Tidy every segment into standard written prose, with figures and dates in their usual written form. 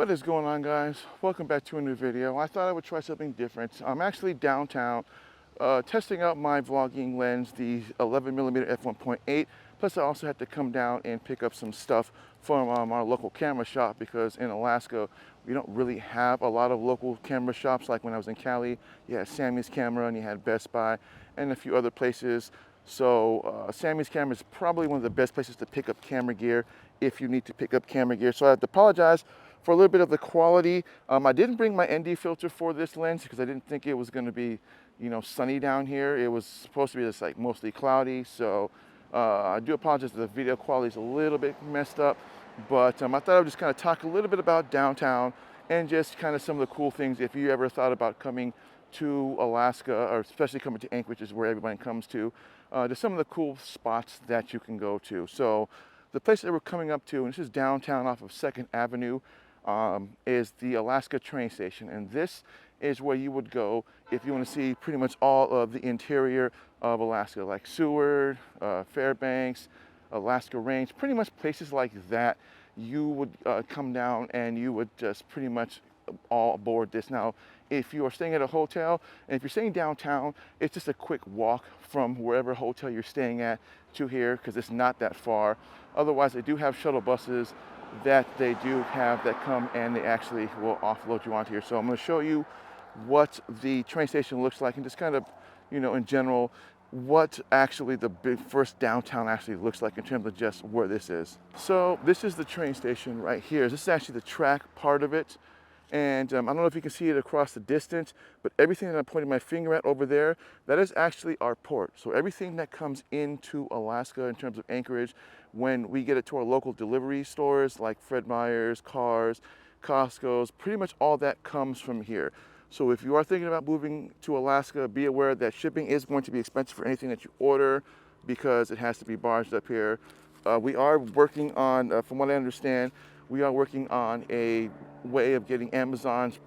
What is going on, guys? Welcome back to a new video. I thought I would try something different. I'm actually downtown testing out my vlogging lens, the 11mm f1.8. Plus I also had to come down and pick up some stuff from our local camera shop, because in Alaska we don't really have a lot of local camera shops. Like when I was in Cali, you had Sammy's Camera and you had Best Buy and a few other places. So Sammy's Camera is probably one of the best places to pick up camera gear if you need to pick up camera gear. So I have to apologize for a little bit of the quality. I didn't bring my ND filter for this lens because I didn't think it was going to be, sunny down here. It was supposed to be just like mostly cloudy. So I do apologize if the video quality is a little bit messed up, but I thought I would just kind of talk a little bit about downtown and just kind of some of the cool things if you ever thought about coming to Alaska, or especially coming to Anchorage, is where everybody comes to. Just some of the cool spots that you can go to. So the place that we're coming up to, and this is downtown off of 2nd Avenue, is the Alaska train station. And this is where you would go if you want to see pretty much all of the interior of Alaska, like Seward, Fairbanks, Alaska Range, pretty much places like that. You would come down and you would just pretty much all aboard this. Now, if you are staying at a hotel, and if you're staying downtown, it's just a quick walk from wherever hotel you're staying at to here, because it's not that far. Otherwise, they do have shuttle buses that they do have that come and they actually will offload you onto here. So I'm going to show you what the train station looks like, and just kind of, in general, what actually the big first downtown actually looks like in terms of just where this is. So this is the train station right here. This is actually the track part of it. And I don't know if you can see it across the distance, but everything that I'm pointing my finger at over there, that is actually our port. So everything that comes into Alaska in terms of Anchorage, when we get it to our local delivery stores like Fred Meyer's, Cars, Costco's, pretty much all that comes from here. So if you are thinking about moving to Alaska, be aware that shipping is going to be expensive for anything that you order, because it has to be barged up here. We are working on, from what I understand, we are working on a way of getting Amazon's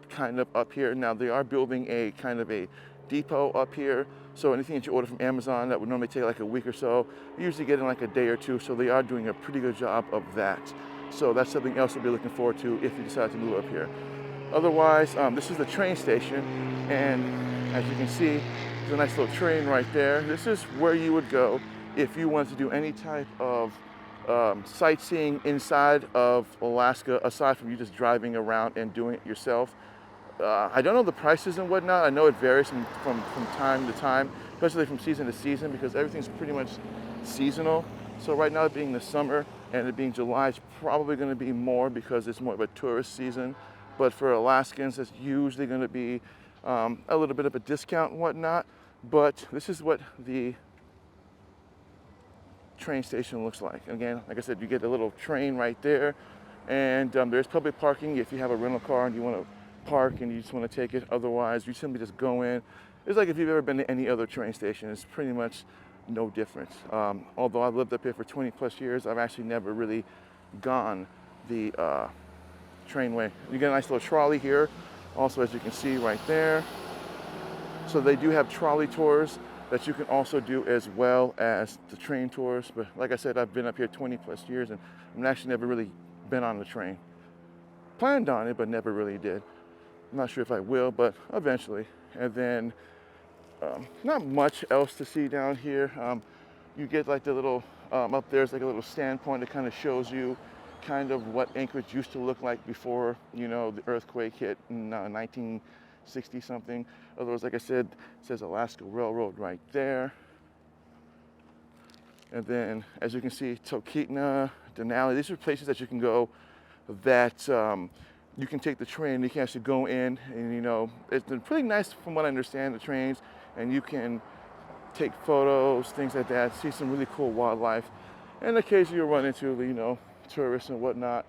kind of up here. Now they are building a kind of a depot up here. So anything that you order from Amazon that would normally take like a week or so, you usually get in like a day or two. So they are doing a pretty good job of that. So that's something else we'll be looking forward to if you decide to move up here. Otherwise, this is the train station. And as you can see, there's a nice little train right there. This is where you would go if you wanted to do any type of sightseeing inside of Alaska, aside from you just driving around and doing it yourself. I don't know the prices and whatnot. I know it varies from time to time, especially from season to season, because everything's pretty much seasonal. So right now, it being the summer and it being July, it's probably going to be more because it's more of a tourist season. But for Alaskans, it's usually going to be a little bit of a discount and whatnot. But this is what the train station looks like. Again, like I said, you get a little train right there, and there's public parking if you have a rental car and you want to park and you just want to take it. Otherwise, you simply just go in. It's like if you've ever been to any other train station, it's pretty much no difference. Although I've lived up here for 20 plus years, I've actually never really gone the trainway. You get a nice little trolley here, also, as you can see right there. So they do have trolley tours that you can also do, as well as the train tours. But like I said, I've been up here 20 plus years and I've actually never really been on the train. Planned on it, but never really did. I'm not sure if I will, but eventually. And then not much else to see down here. You get like the little, up there's like a little standpoint that kind of shows you kind of what Anchorage used to look like before, the earthquake hit in 1960 something. Otherwise, like I said, it says Alaska Railroad right there. And then, as you can see, Talkeetna, Denali, these are places that you can go that you can take the train. You can actually go in, and it's been pretty nice from what I understand, the trains, and you can take photos, things like that, see some really cool wildlife, and occasionally you'll run into, tourists and whatnot.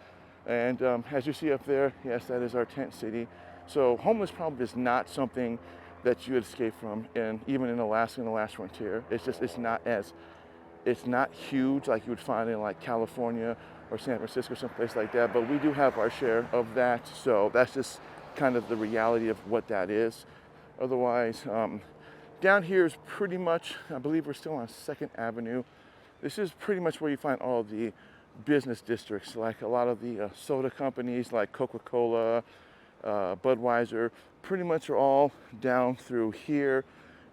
And as you see up there, yes, that is our tent city. So homeless problem is not something that you would escape from, and even in Alaska, in the last frontier. It's not huge like you would find in like California or San Francisco, someplace like that. But we do have our share of that. So that's just kind of the reality of what that is. Otherwise, down here is pretty much, I believe we're still on 2nd Avenue. This is pretty much where you find all the business districts, like a lot of the soda companies like Coca-Cola, Budweiser, pretty much are all down through here.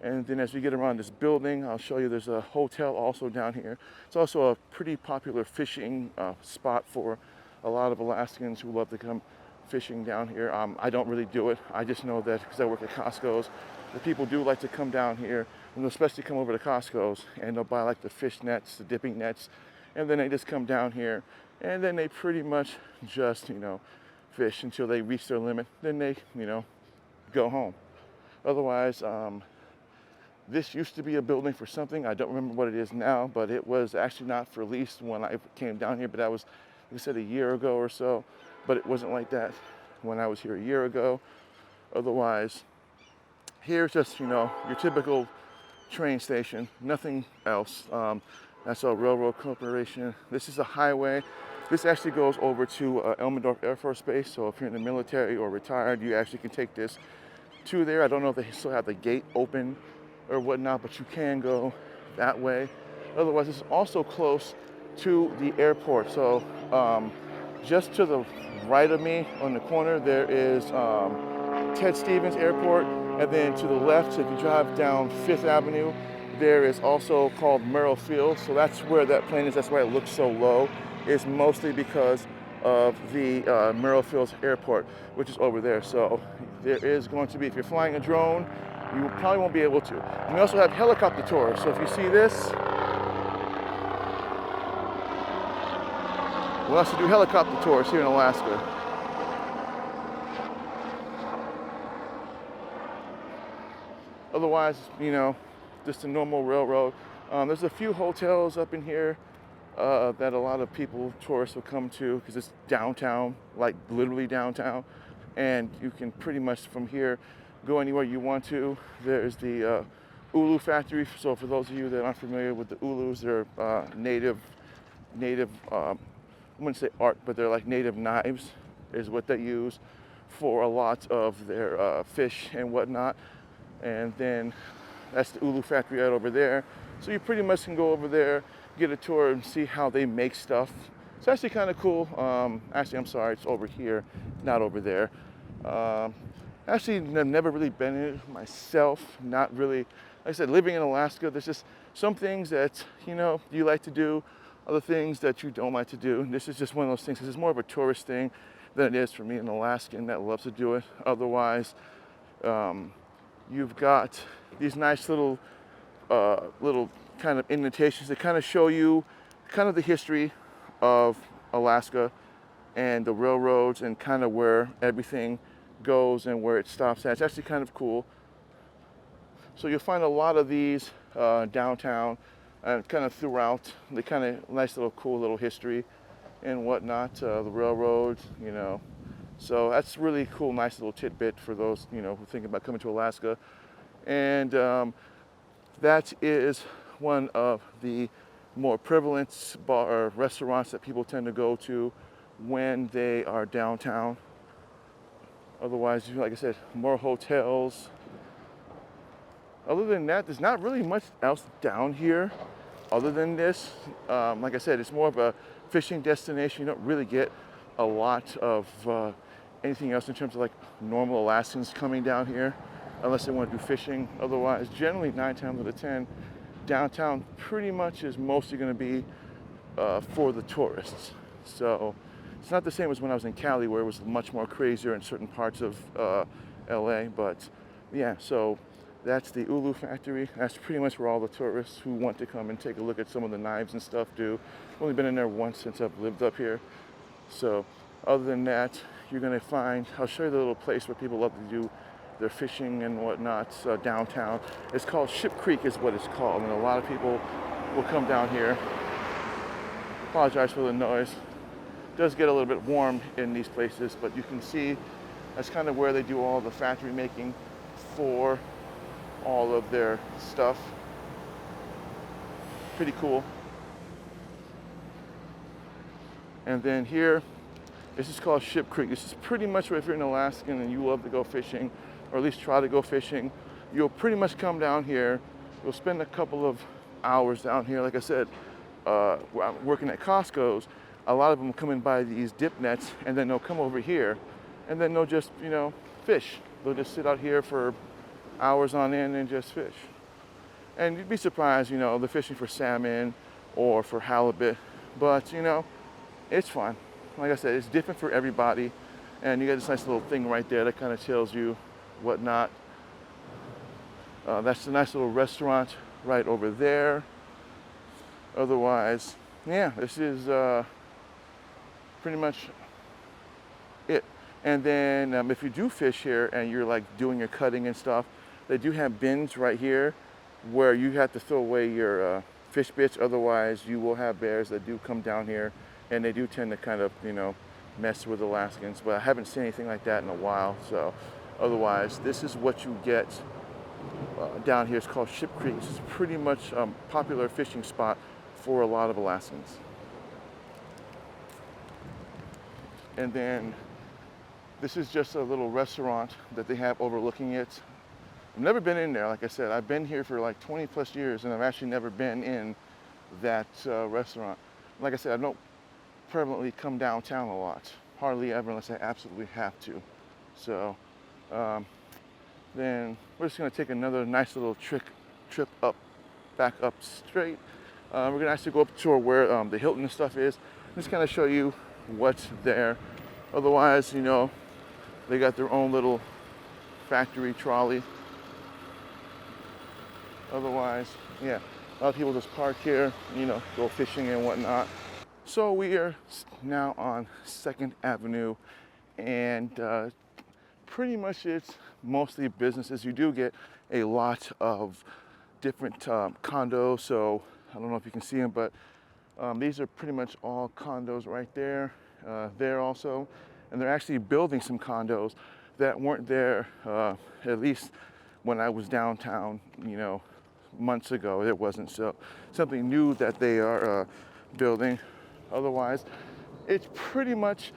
And then as we get around this building, I'll show you there's a hotel also down here. It's also a pretty popular fishing spot for a lot of Alaskans who love to come fishing down here. I don't really do it. I just know that because I work at Costco's, the people do like to come down here, and especially come over to Costco's, and they'll buy like the fish nets, the dipping nets, and then they just come down here, and then they pretty much just, fish until they reach their limit. Then they, go home. Otherwise, this used to be a building for something. I don't remember what it is now, but it was actually not for lease when I came down here, but that was, like I said, a year ago or so. But it wasn't like that when I was here a year ago. Otherwise, here's just, your typical train station, nothing else. That's a railroad corporation. This is a highway. This actually goes over to Elmendorf Air Force Base. So if you're in the military or retired, you actually can take this to there. I don't know if they still have the gate open or whatnot, but you can go that way. Otherwise, it's also close to the airport. So just to the right of me on the corner, there is Ted Stevens Airport. And then to the left, if you drive down 5th Avenue, there is also called Merrill Field. So that's where that plane is. That's why it looks so low. It's mostly because of the Merrill Fields Airport, which is over there. So there is going to be, if you're flying a drone, you probably won't be able to. And we also have helicopter tours. So if you see this, we'll also do helicopter tours here in Alaska. Otherwise, just a normal railroad. There's a few hotels up in here that a lot of people, tourists, will come to because it's downtown, like literally downtown. And you can pretty much from here go anywhere you want to. There's the ulu factory. So for those of you that aren't familiar with the ulus, they're native, I wouldn't say art, but they're like native knives is what they use for a lot of their fish and whatnot. And then that's the ulu factory right over there. So you pretty much can go over there, get a tour and see how they make stuff. It's actually kind of cool. Actually, I'm sorry, it's over here, not over there. Actually, I've never really been in it myself. Not really. Like I said, living in Alaska, there's just some things that, you like to do, other things that you don't like to do. And this is just one of those things. This is more of a tourist thing than it is for me, an Alaskan that loves to do it. Otherwise, you've got these nice little kind of indentations that kind of show you kind of the history of Alaska and the railroads and kind of where everything goes and where it stops at. It's actually kind of cool. So you'll find a lot of these downtown and kind of throughout. The kind of nice little cool little history and whatnot, the railroads, So that's really cool, nice little tidbit for those, who are thinking about coming to Alaska. And that is one of the more prevalent bar or restaurants that people tend to go to when they are downtown. Otherwise, like I said, more hotels. Other than that, there's not really much else down here other than this. Like I said, it's more of a fishing destination. You don't really get a lot of anything else in terms of like normal Alaskans coming down here unless they want to do fishing. Otherwise, generally 9 times out of 10, downtown pretty much is mostly going to be for the tourists. So it's not the same as when I was in Cali, where it was much more crazier in certain parts of LA. But yeah, so that's the ulu factory. That's pretty much where all the tourists who want to come and take a look at some of the knives and stuff do. I've only been in there once since I've lived up here. So other than that, you're going to find, I'll show you the little place where people love to do their fishing and whatnot downtown. It's called Ship Creek is what it's called. And a lot of people will come down here. Apologize for the noise. It does get a little bit warm in these places, but you can see that's kind of where they do all the factory making for all of their stuff. Pretty cool. And then here, this is called Ship Creek. This is pretty much where if you're an Alaskan and you love to go fishing, or at least try to go fishing, you'll pretty much come down here. You'll spend a couple of hours down here. Like I said, I'm working at Costco's. a lot of them come in by these dip nets, and then they'll come over here, and then they'll just, fish. They'll just sit out here for hours on end and just fish. And you'd be surprised, they're fishing for salmon or for halibut, but it's fun. Like I said, it's different for everybody, and you got this nice little thing right there that kind of tells you whatnot. That's a nice little restaurant right over there. Otherwise, yeah, this is pretty much it. And then if you do fish here and you're like doing your cutting and stuff, they do have bins right here where you have to throw away your fish bits. Otherwise, you will have bears that do come down here, and they do tend to kind of, mess with Alaskans. But I haven't seen anything like that in a while. So otherwise, this is what you get down here. It's called Ship Creek. It's pretty much a popular fishing spot for a lot of Alaskans. And then this is just a little restaurant that they have overlooking it. I've never been in there. Like I said, I've been here for like 20 plus years, and I've actually never been in that restaurant. Like I said, I don't prevalently come downtown a lot. Hardly ever unless I absolutely have to. So then we're just gonna take another nice little trip up, back up straight. We're gonna actually go up to where the Hilton and stuff is. Just kind of show you what's there. Otherwise, they got their own little factory trolley. Otherwise, yeah, a lot of people just park here, go fishing and whatnot. So we are now on 2nd Avenue, and pretty much it's mostly businesses. You do get a lot of different condos, so I don't know if you can see them, but these are pretty much all condos right there, there also. And they're actually building some condos that weren't there, at least when I was downtown, months ago. It wasn't, so something new that they are building. Otherwise, it's pretty much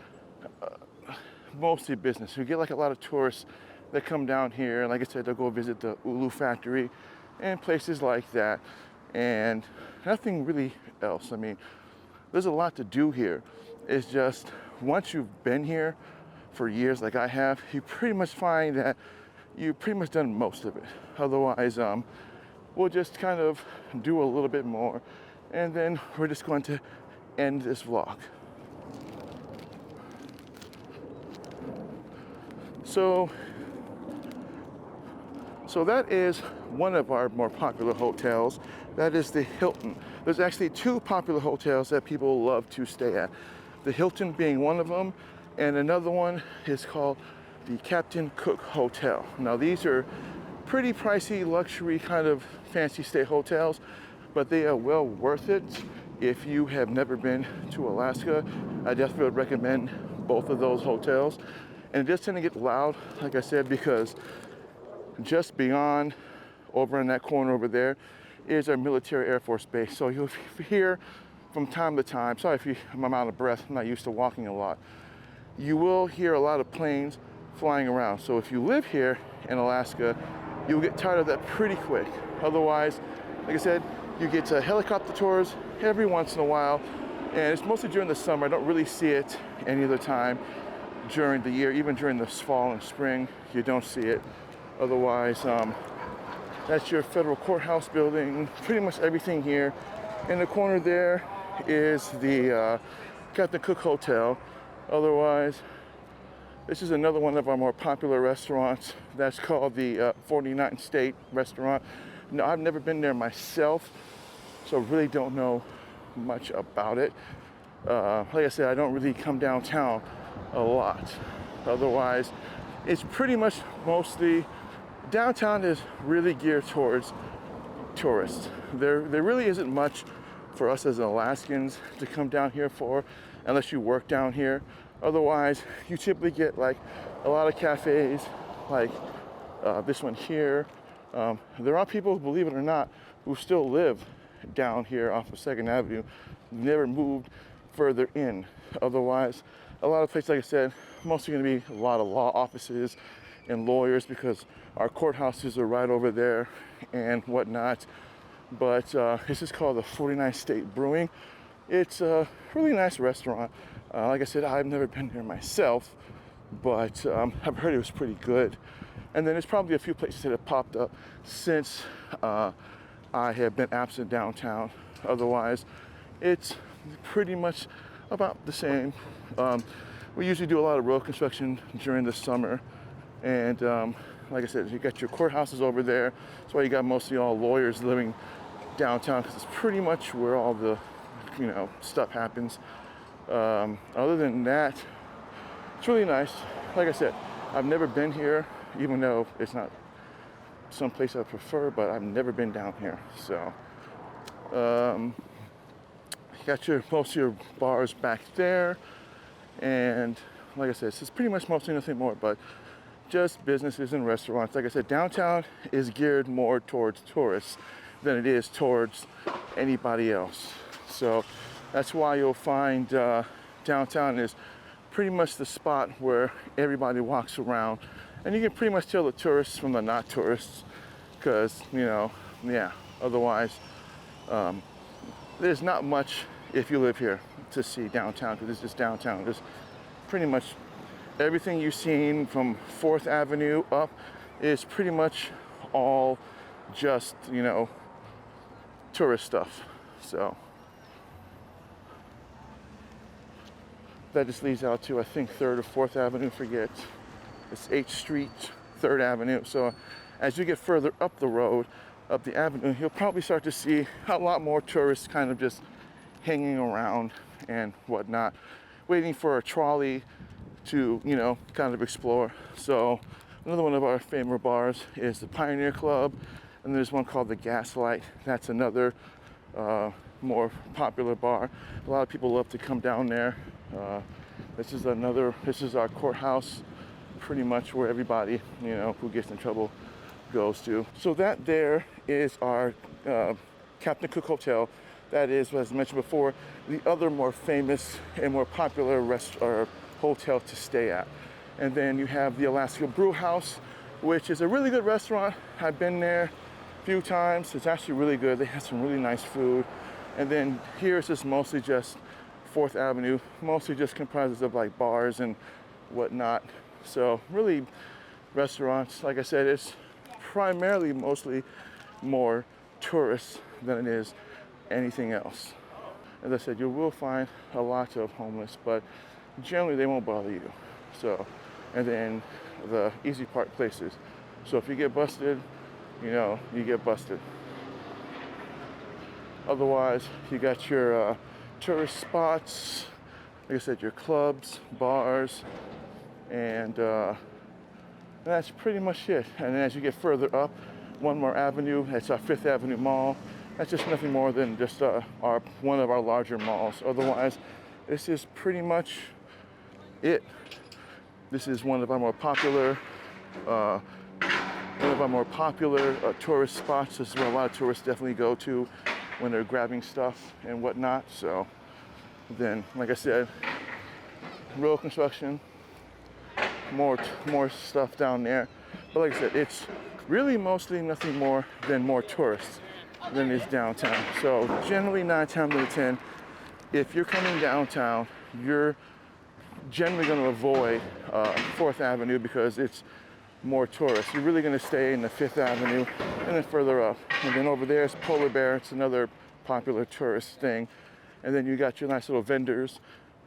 mostly business. You get like a lot of tourists that come down here, and like I said, they'll go visit the Ulu factory and places like that, and nothing really else. I mean, there's a lot to do here. It's just once you've been here for years like I have, you pretty much find that you've pretty much done most of it. Otherwise, we'll just kind of do a little bit more, and then we're just going to end this vlog. So that is one of our more popular hotels. That is the Hilton. There's actually 2 popular hotels that people love to stay at. The Hilton being one of them, and another one is called the Captain Cook Hotel. Now these are pretty pricey, luxury kind of fancy stay hotels, but they are well worth it. If you have never been to Alaska, I definitely would recommend both of those hotels. And it does tend to get loud, like I said, because just beyond, over in that corner over there, is our military Air Force base. So you'll hear from time to time, sorry if I'm out of breath, I'm not used to walking a lot. You will hear a lot of planes flying around. So if you live here in Alaska, you'll get tired of that pretty quick. Otherwise, like I said, you get helicopter tours every once in a while, and it's mostly during the summer. I don't really see it any other time during the year. Even during the fall and spring, you don't see it. Otherwise, that's your federal courthouse building, pretty much everything here. In the corner there is the Captain Cook Hotel. Otherwise, this is another one of our more popular restaurants. That's called the 49th State Restaurant. No, I've never been there myself, so really don't know much about it. Like I said, I don't really come downtown a lot. Otherwise, it's pretty much mostly, downtown is really geared towards tourists. There really isn't much for us as Alaskans to come down here for, unless you work down here. Otherwise, you typically get like a lot of cafes, like this one here. There are people, believe it or not, who still live down here off of 2nd Avenue, never moved further in. Otherwise, a lot of places, like I said, mostly going to be a lot of law offices and lawyers, because our courthouses are right over there and whatnot. But this is called the 49th State Brewing. It's a really nice restaurant. Like I said, I've never been there myself, but I've heard it was pretty good. And then there's probably a few places that have popped up since I have been absent downtown. Otherwise, it's pretty much about the same. We usually do a lot of road construction during the summer, and like I said, you got your courthouses over there. That's why you got mostly all lawyers living downtown, because it's pretty much where all the stuff happens. Other than that, it's really nice. Like I said, I've never been here, even though it's not some place I prefer, but I've never been down here. So you got most of your bars back there, and like I said, it's pretty much mostly nothing more but just businesses and restaurants. Like I said, downtown is geared more towards tourists than it is towards anybody else. So that's why you'll find downtown is pretty much the spot where everybody walks around, and you can pretty much tell the tourists from the not tourists, because otherwise there's not much if you live here to see downtown, because it's just downtown. There's pretty much everything you've seen from 4th Avenue up is pretty much all just tourist stuff. So that just leads out to, I think, 3rd or 4th Avenue, forget. It's 8th Street, 3rd Avenue. So as you get further up the road, up the avenue, you'll probably start to see a lot more tourists kind of just hanging around and whatnot, waiting for a trolley to, kind of explore. So another one of our favorite bars is the Pioneer Club, and there's one called the Gaslight. That's another more popular bar. A lot of people love to come down there. This is our courthouse, pretty much where everybody, who gets in trouble goes to. So that there is our Captain Cook Hotel. That is, as I mentioned before, the other more famous and more popular hotel to stay at. And then you have the Alaska Brew House, which is a really good restaurant. I've been there a few times. It's actually really good. They have some really nice food. And then here it's just mostly just 4th Avenue, mostly just comprises of like bars and whatnot. So really restaurants, like I said, it's primarily mostly more tourists than it is anything else. As I said, you will find a lot of homeless, but generally they won't bother you. So, and then the easy part places. So if you get busted, you get busted. Otherwise, you got your tourist spots, like I said, your clubs, bars, and that's pretty much it. And then as you get further up, one more avenue, that's our 5th Avenue Mall. That's just nothing more than just one of our larger malls. Otherwise, this is pretty much it. This is one of our more popular tourist spots. This is where a lot of tourists definitely go to when they're grabbing stuff and whatnot. So then, like I said, road construction, more stuff down there. But like I said, it's really mostly nothing more than more tourists than is downtown. So generally 9 times out of 10, if you're coming downtown, you're generally going to avoid 4th Avenue because it's more tourists. You're really going to stay in the 5th Avenue and then further up. And then over there is Polar Bear. It's another popular tourist thing. And then you got your nice little vendors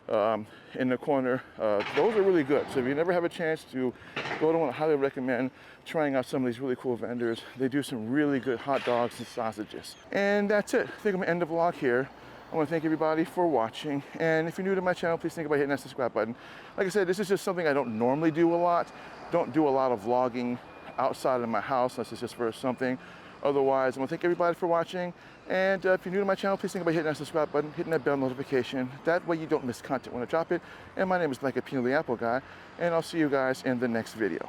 in the corner. Those are really good. So if you never have a chance to go to one, I highly recommend trying out some of these really cool vendors. They do some really good hot dogs and sausages. And that's it. I think I'm going to end the vlog here. I want to thank everybody for watching. And if you're new to my channel, please think about hitting that subscribe button. Like I said, this is just something I don't normally do a lot. Don't do a lot of vlogging outside of my house unless it's just for something. Otherwise, I want to thank everybody for watching. And if you're new to my channel, please think about hitting that subscribe button, hitting that bell notification. That way you don't miss content when I drop it. And my name is Blanket Pino the Apple Guy. And I'll see you guys in the next video.